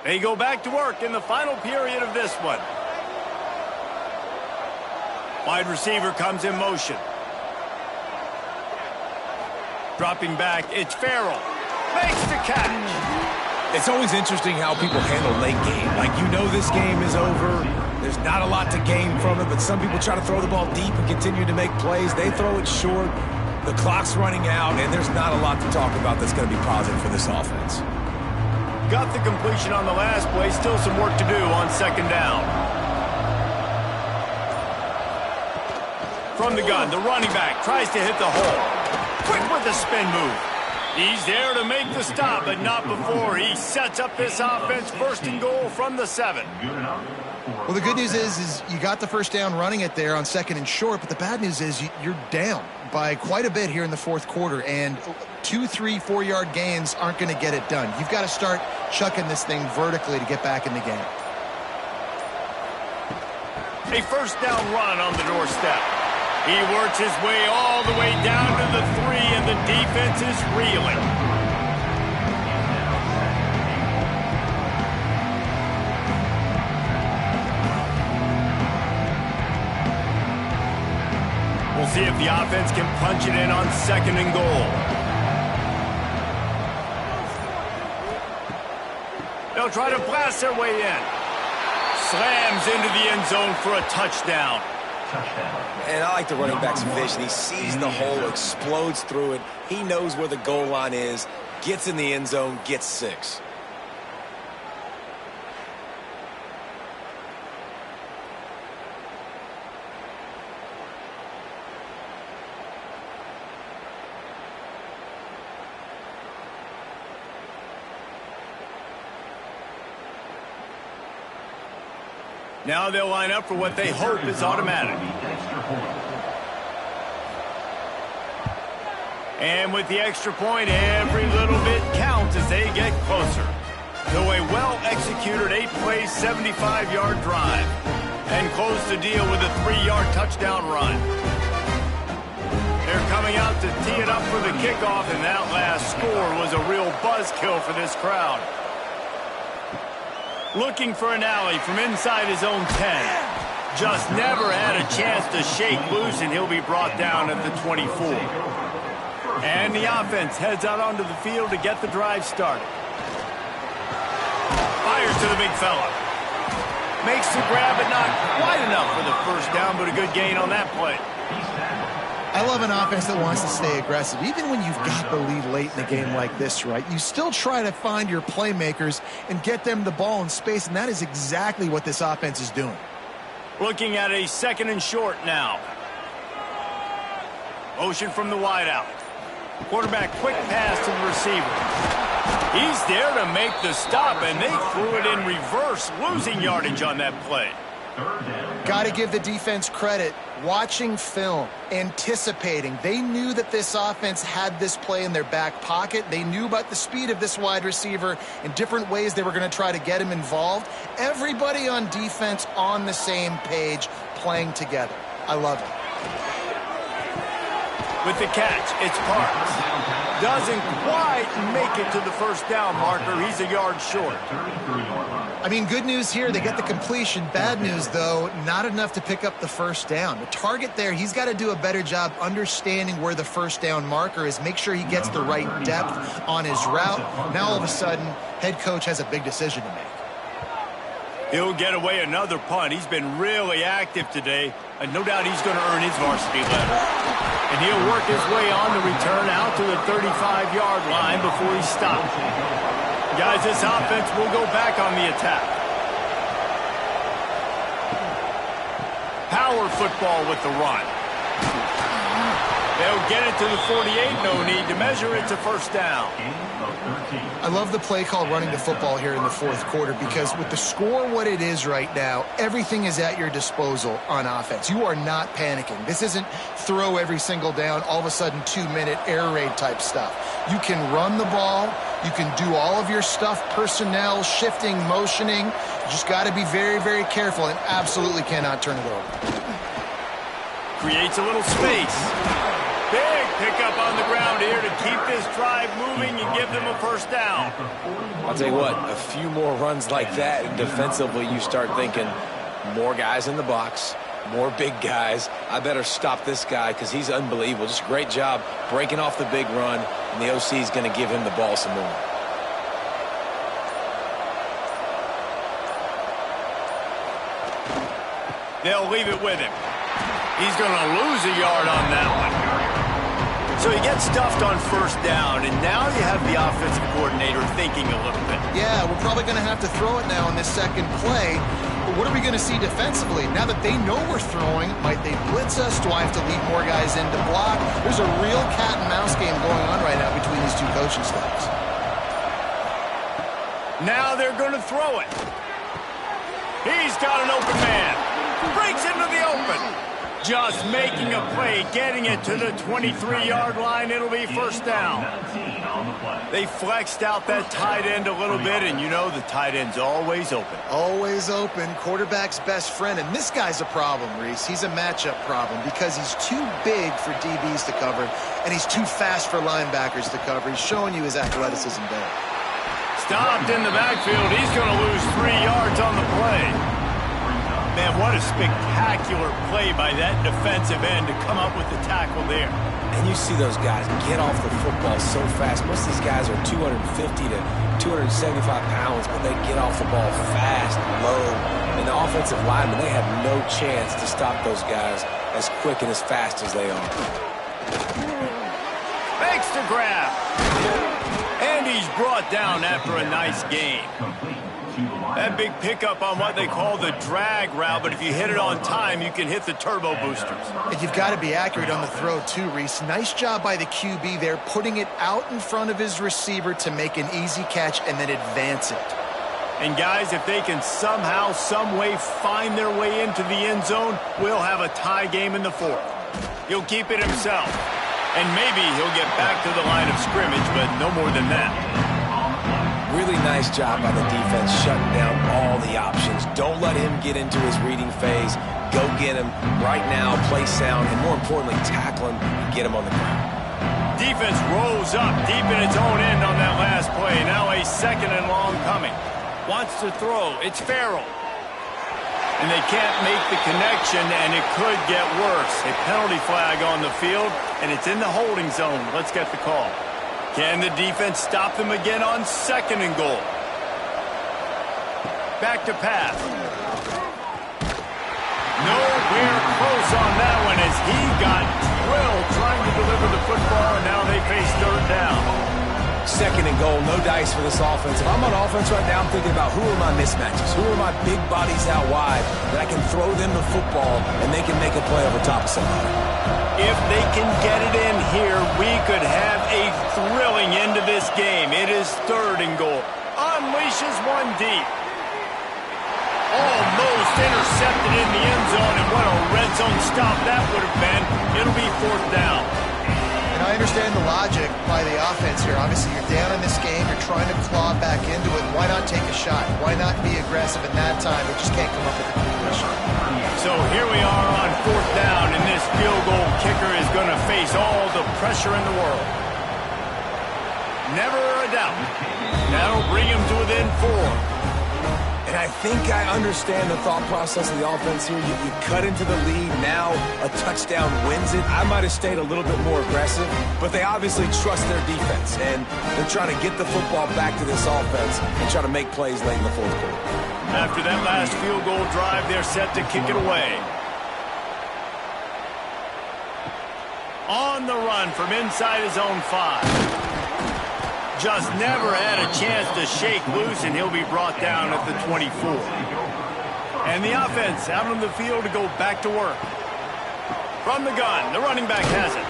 They go back to work in the final period of this one. Wide receiver comes in motion. Dropping back, it's Farrell. Makes the catch. It's always interesting how people handle late game. Like, you know this game is over. There's not a lot to gain from it, but some people try to throw the ball deep and continue to make plays. They throw it short. The clock's running out, and there's not a lot to talk about that's going to be positive for this offense. Got the completion on the last play. Still some work to do on second down. From the gun, the running back tries to hit the hole. Quick with the spin move. He's there to make the stop, but not before he sets up this offense. First and goal from the 7. Well, the good news is you got the first down running it there on second and short, but the bad news is you're down by quite a bit here in the fourth quarter, and 2, 3, 4-yard gains aren't going to get it done. You've got to start chucking this thing vertically to get back in the game. A first down run on the doorstep. He works his way all the way down to the 3, and the defense is reeling. We'll see if the offense can punch it in on second and goal. They'll try to blast their way in. Slams into the end zone for a touchdown. And I like the running back's vision. He sees the hole, explodes through it. He knows where the goal line is, gets in the end zone, gets 6. Now they'll line up for what they hope is automatic. And with the extra point, every little bit counts as they get closer. So a well-executed 8-play, 75-yard drive. And close the deal with a 3-yard touchdown run. They're coming out to tee it up for the kickoff, and that last score was a real buzzkill for this crowd. Looking for an alley from inside his own 10. Just never had a chance to shake loose, and he'll be brought down at the 24. And the offense heads out onto the field to get the drive started. Fires to the big fella. Makes the grab, but not quite enough for the first down, but a good gain on that play. I love an offense that wants to stay aggressive. Even when you've got the lead late in the game like this, right, you still try to find your playmakers and get them the ball in space, and that is exactly what this offense is doing. Looking at a second and short now. Motion from the wideout. Quarterback quick pass to the receiver. He's there to make the stop, and they threw it in reverse, losing yardage on that play. Got to give the defense credit. Watching film, anticipating. They knew that this offense had this play in their back pocket. They knew about the speed of this wide receiver and different ways they were going to try to get him involved. Everybody on defense on the same page, playing together. I love it. With the catch, it's Parks. Doesn't quite make it to the first down marker. He's a yard short. I mean, good news here, they get the completion. Bad news, though, not enough to pick up the first down. The target there, he's got to do a better job understanding where the first down marker is, make sure he gets the right depth on his route. Now, all of a sudden, head coach has a big decision to make. He'll get away another punt. He's been really active today, and no doubt he's going to earn his varsity letter. And he'll work his way on the return out to the 35-yard line before he stops. Guys, this offense will go back on the attack. Power football with the run. They'll get it to the 48. No need to measure. It's a first down. I love the play call running the football here in the fourth quarter because with the score what it is right now, everything is at your disposal on offense. You are not panicking. This isn't throw every single down, all of a sudden 2-minute air raid type stuff. You can run the ball. You can do all of your stuff, personnel, shifting, motioning. You just got to be very, very careful and absolutely cannot turn it over. Creates a little space. Big pickup on the ground here to keep this drive moving and give them a first down. I'll tell you what, a few more runs like that, and defensively you start thinking more guys in the box, more big guys. I better stop this guy because he's unbelievable. Just a great job breaking off the big run, and the OC is going to give him the ball some more. They'll leave it with him. He's going to lose a yard on that one. So he gets stuffed on first down, and now you have the offensive coordinator thinking a little bit. Yeah, we're probably going to have to throw it now in this second play. But what are we going to see defensively? Now that they know we're throwing, might they blitz us? Do I have to lead more guys in to block? There's a real cat and mouse game going on right now between these two coaching staffs. Now they're going to throw it. He's got an open man. Breaks into the open. Just making a play, getting it to the 23-yard line. It'll be first down. They flexed out that tight end a little bit, and you know the tight end's always open. Always open. Quarterback's best friend. And this guy's a problem, Reese. He's a matchup problem because he's too big for DBs to cover, and he's too fast for linebackers to cover. He's showing you his athleticism there. Stopped in the backfield. He's going to lose 3 yards on the play. Man, what a spectacular play by that defensive end to come up with the tackle there. And you see those guys get off the football so fast. Most of these guys are 250 to 275 pounds, but they get off the ball fast, low. And the offensive linemen, they have no chance to stop those guys as quick and as fast as they are. Makes the grab. And he's brought down after a nice gain. That big pickup on what they call the drag route, but if you hit it on time, you can hit the turbo boosters. And you've got to be accurate on the throw too, Reese. Nice job by the QB there, putting it out in front of his receiver to make an easy catch and then advance it. And guys, if they can somehow, some way find their way into the end zone, we'll have a tie game in the fourth. He'll keep it himself. And maybe he'll get back to the line of scrimmage, but no more than that. Really nice job by the defense shutting down all the options. Don't let him get into his reading phase. Go get him right now, play sound, and more importantly, tackle him and get him on the ground. Defense rolls up deep in its own end on that last play. Now a second and long coming. Wants to throw. It's Farrell. And they can't make the connection, and it could get worse. A penalty flag on the field, and it's in the holding zone. Let's get the call. Can the defense stop them again on second and goal? Back to pass. Nowhere close on that one as he got drilled trying to deliver the football, and now they face third down. Second and goal, no dice for this offense. If I'm on offense right now, I'm thinking about who are my mismatches? Who are my big bodies out wide that I can throw them the football and they can make a play over top of somebody? If they can get it in here, we could have a thrilling end to this game. It is third and goal. Unleashes one deep. Almost intercepted in the end zone, and what a red zone stop that would have been. It'll be fourth down. And I understand the logic by the offense here. Obviously, you're down in this game. You're trying to claw back into it. Why not take a shot? Why not be aggressive in that time? They just can't come up with a completion. So here we are on fourth down, and this field goal kicker is going to face all the pressure in the world. Never a doubt. That'll bring him to within 4. And I think I understand the thought process of the offense here. You cut into the lead. Now a touchdown wins it. I might have stayed a little bit more aggressive, but they obviously trust their defense, and they're trying to get the football back to this offense and try to make plays late in the fourth quarter. After that last field goal drive, they're set to kick it away. On the run from inside his own 5. Just never had a chance to shake loose, and he'll be brought down at the 24. And the offense out on the field to go back to work. From the gun, the running back has it.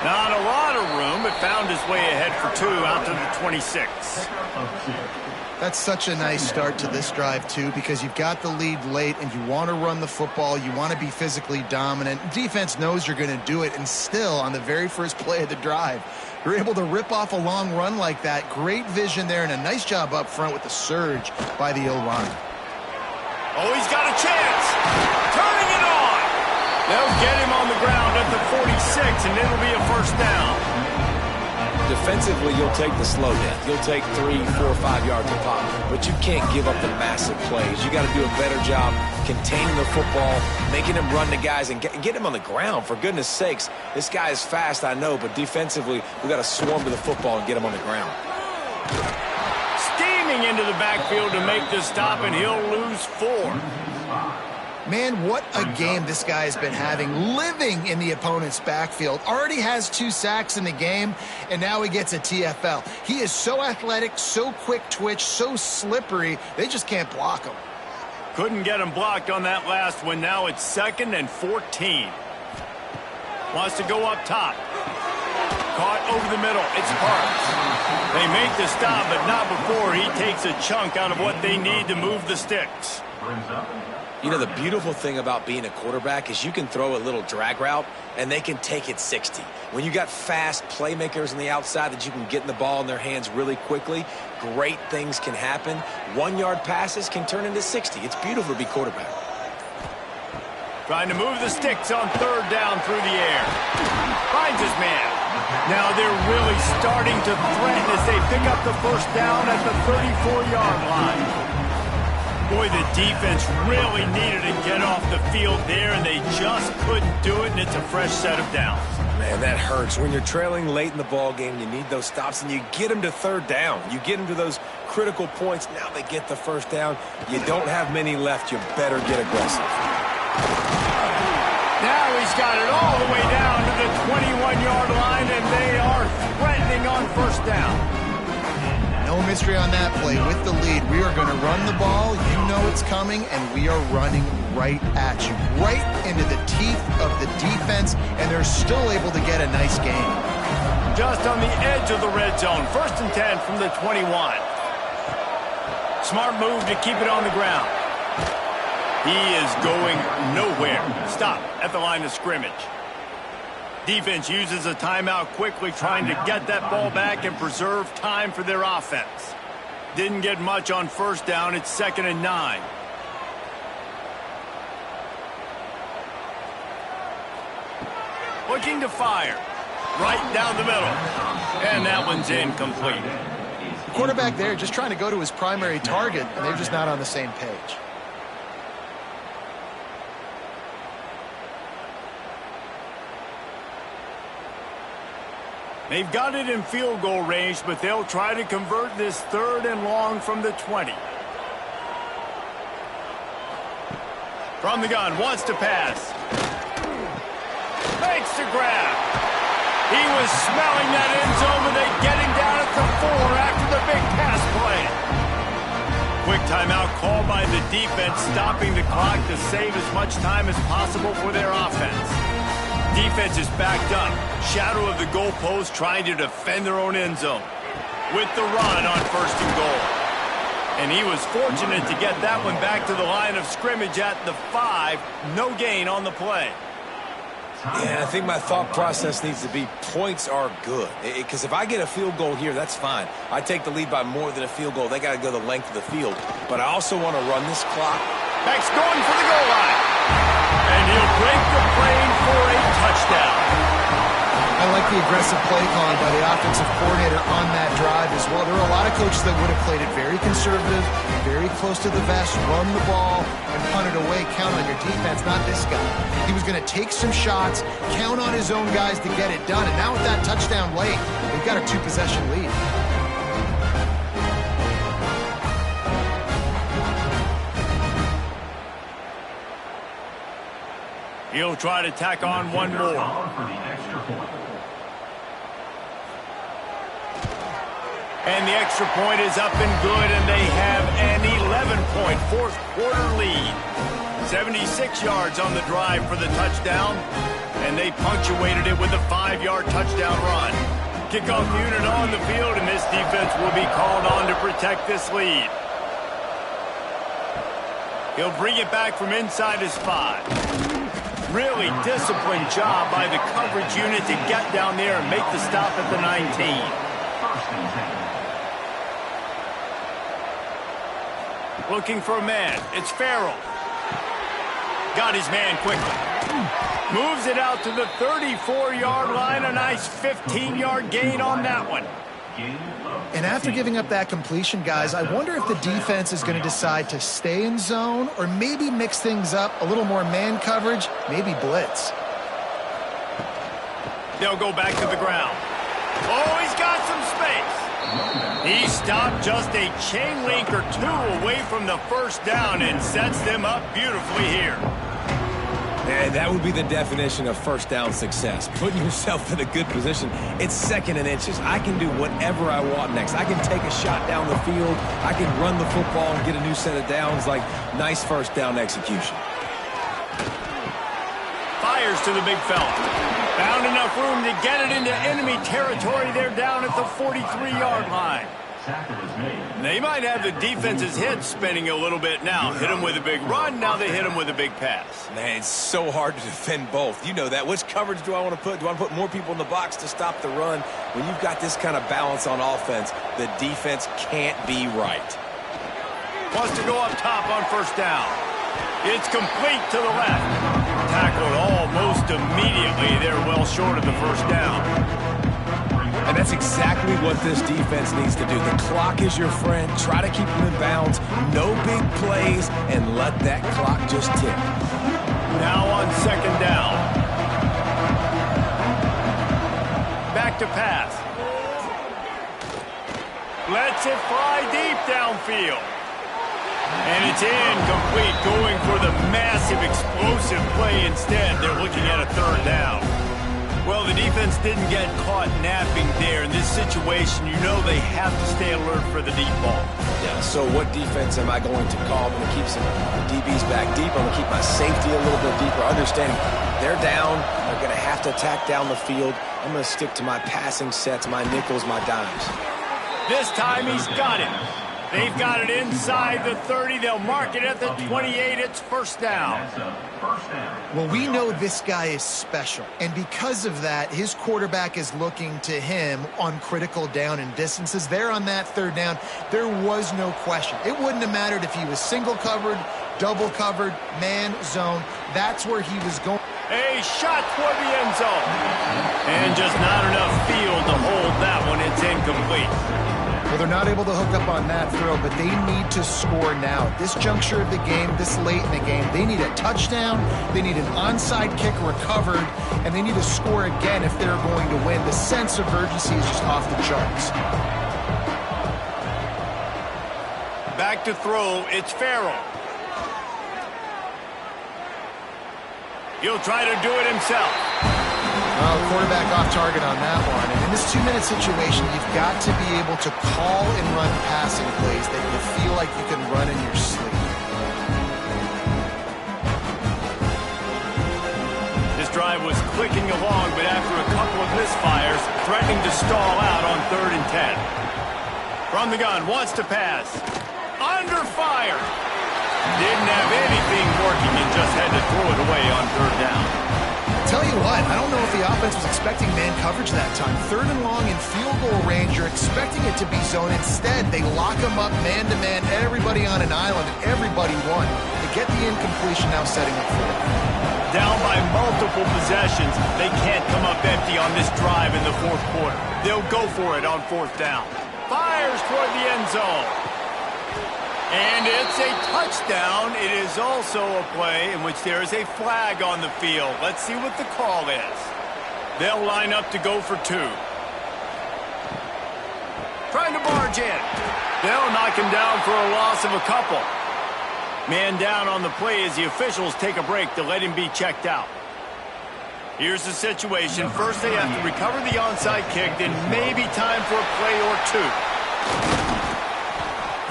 Not a lot of room, but found his way ahead for 2 out to the 26. That's such a nice start to this drive, too, because you've got the lead late and you want to run the football. You want to be physically dominant. Defense knows you're going to do it, and still, on the very first play of the drive, you're able to rip off a long run like that. Great vision there, and a nice job up front with the surge by the O-line. Oh, he's got a chance. Turning it on. They'll get him on the ground at the 46. and it'll be a first down. Defensively, you'll take the slow down. You'll take 3, 4, 5 yards a pop, but you can't give up the massive plays. You got to do a better job containing the football, making him run to guys, and get him on the ground. For goodness sakes, this guy is fast, I know, but defensively, we got to swarm to the football and get him on the ground. Steaming into the backfield to make the stop, and he'll lose 4. Man, what a game this guy has been having, living in the opponent's backfield. Already has 2 sacks in the game, and now he gets a TFL. He is so athletic, so quick twitch, so slippery, they just can't block him. Couldn't get him blocked on that last one. Now it's 2nd and 14. Wants to go up top. Caught over the middle. It's Parks. They make the stop, but not before he takes a chunk out of what they need to move the sticks. You know, the beautiful thing about being a quarterback is you can throw a little drag route, and they can take it 60. When you got fast playmakers on the outside that you can get in the ball in their hands really quickly, great things can happen. 1-yard passes can turn into 60. It's beautiful to be quarterback. Trying to move the sticks on 3rd down through the air. Finds his man. Now they're really starting to threaten as they pick up the first down at the 34-yard line. Boy, the defense really needed to get off the field there, and they just couldn't do it, and it's a fresh set of downs. Man, that hurts. When you're trailing late in the ball game, you need those stops, and you get them to 3rd down. You get them to those critical points. Now they get the first down. You don't have many left. You better get aggressive. Now he's got it all the way down to the 21-yard line, and they are threatening on first down. No mystery on that play. With the lead, we are going to run the ball. You know it's coming, and we are running right at you, right into the teeth of the defense, and they're still able to get a nice game. Just on the edge of the red zone. 1st and 10 from the 21. Smart move to keep it on the ground. He is going nowhere. Stop at the line of scrimmage. Defense uses a timeout quickly, trying to get that ball back and preserve time for their offense. Didn't get much on first down. It's 2nd and 9. Looking to fire. Right down the middle. And that one's incomplete. The quarterback there just trying to go to his primary target, and they're just not on the same page. They've got it in field goal range, but they'll try to convert this 3rd and long from the 20. From the gun, wants to pass. Makes the grab. He was smelling that end zone, but they get him down at the 4 after the big pass play. Quick timeout called by the defense, stopping the clock to save as much time as possible for their offense. Defense is backed up. Shadow of the goalpost, trying to defend their own end zone. With the run on 1st and goal. And he was fortunate to get that one back to the line of scrimmage at the 5. No gain on the play. Yeah, I think my thought process needs to be points are good. Because if I get a field goal here, that's fine. I take the lead by more than a field goal. They got to go the length of the field. But I also want to run this clock. Beck's going for the goal line. And he'll break the plane for a touchdown. I like the aggressive play calling by the offensive coordinator on that drive as well. There are a lot of coaches that would have played it very conservative, very close to the vest, run the ball, and punt it away. Count on your defense, not this guy. He was going to take some shots, count on his own guys to get it done. And now with that touchdown late, they've got a 2-possession lead. He'll try to tack on one more. And the extra point is up and good, and they have an 11-point fourth-quarter lead. 76 yards on the drive for the touchdown, and they punctuated it with a 5-yard touchdown run. Kickoff unit on the field, and this defense will be called on to protect this lead. He'll bring it back from inside his 5. Really disciplined job by the coverage unit to get down there and make the stop at the 19. Looking for a man. It's Farrell. Got his man quickly. Moves it out to the 34-yard line. A nice 15-yard gain on that one. And after giving up that completion, guys, I wonder if the defense is going to decide to stay in zone or maybe mix things up, a little more man coverage, maybe blitz. They'll go back to the ground. Oh, he's got some space. He stopped just a chain link or two away from the first down and sets them up beautifully here. And that would be the definition of first down success. Putting yourself in a good position. It's 2nd and inches. I can do whatever I want next. I can take a shot down the field. I can run the football and get a new set of downs. Like, nice first down execution. Fires to the big fella. Found enough room to get it into enemy territory. They're down at the 43-yard line. They might have the defense's head spinning a little bit now. Hit them with a big run, now they hit them with a big pass. Man, it's so hard to defend both. You know that. Which coverage do I want to put? Do I want to put more people in the box to stop the run? When you've got this kind of balance on offense, the defense can't be right. Wants to go up top on first down. It's complete to the left. Tackled almost immediately. They're well short of the first down. And that's exactly what this defense needs to do. The clock is your friend. Try to keep them in bounds. No big plays, and let that clock just tick. Now on second down. Back to pass. Lets it fly deep downfield. And it's incomplete, going for the massive explosive play instead. They're looking at a third down. Well, the defense didn't get caught napping there. In this situation, you know they have to stay alert for the deep ball. Yeah, so what defense am I going to call? I'm going to keep some DBs back deep. I'm going to keep my safety a little bit deeper, understanding they're down. They're going to have to attack down the field. I'm going to stick to my passing sets, my nickels, my dimes. This time he's got it. They've got it inside the 30. They'll mark it at the 28. It's first down. Well, we know this guy is special, and because of that, his quarterback is looking to him on critical down and distances. There on that third down, there was no question. It wouldn't have mattered if he was single covered, double covered, man zone. That's where he was going. A shot toward the end zone. And just not enough field to hold that one. It's incomplete. Well, they're not able to hook up on that throw, but they need to score now. At this juncture of the game, this late in the game, they need a touchdown, they need an onside kick recovered, and they need to score again if they're going to win. The sense of urgency is just off the charts. Back to throw, it's Farrell. He'll try to do it himself. Quarterback off target on that one. And in this 2-minute situation, you've got to be able to call and run passing plays that you feel like you can run in your sleep. This drive was clicking along, but after a couple of misfires, threatening to stall out on 3rd and 10. From the gun, wants to pass. Under fire. Didn't have anything working and just had to throw it away on 3rd down. Tell you what, I don't know if the offense was expecting man coverage that time. 3rd and long in field goal range, you're expecting it to be zone. Instead, they lock them up man-to-man, everybody on an island, and everybody won. They get the incompletion, now setting up for it. Down by multiple possessions, they can't come up empty on this drive in the 4th quarter. They'll go for it on 4th down. Fires toward the end zone. And it's a touchdown. It is also a play in which there is a flag on the field. Let's see what the call is. They'll line up to go for 2. Trying to barge in. They'll knock him down for a loss of a couple. Man down on the play as the officials take a break to let him be checked out. Here's the situation. First they have to recover the onside kick, then maybe time for a play or 2.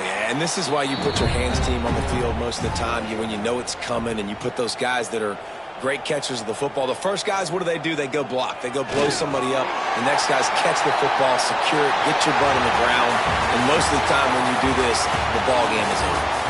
And this is why you put your hands team on the field most of the time. When you know it's coming and you put those guys that are great catchers of the football. The first guys, what do? They go block. They go blow somebody up. The next guys catch the football, secure it, get your butt on the ground. And most of the time when you do this, the ball game is over.